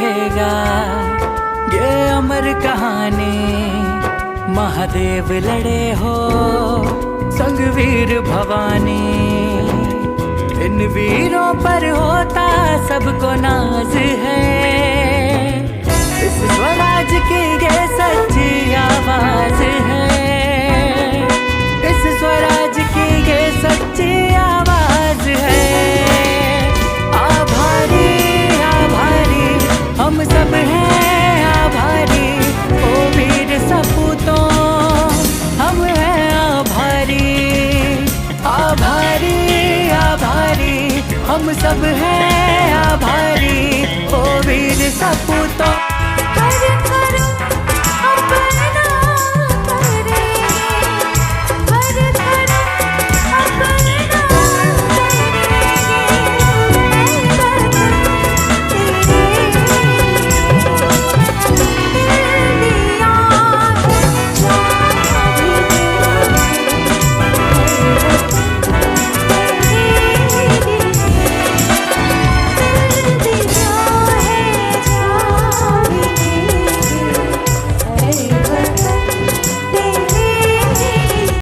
रहेगा ये अमर कहानी। महादेव लड़े हो संग वीर भवानी, इन वीरों पर होता सबको नाज है। इस स्वराज की ये सच्ची आवाज है, इस स्वराज की ये सच्ची आवाज है। आभारी आभारी हम सब हैं आभारी, ओ वीर सपूतों हम हैं आभारी। आभारी आभारी हम सब हैं आभारी, ओ वीर सपूतों।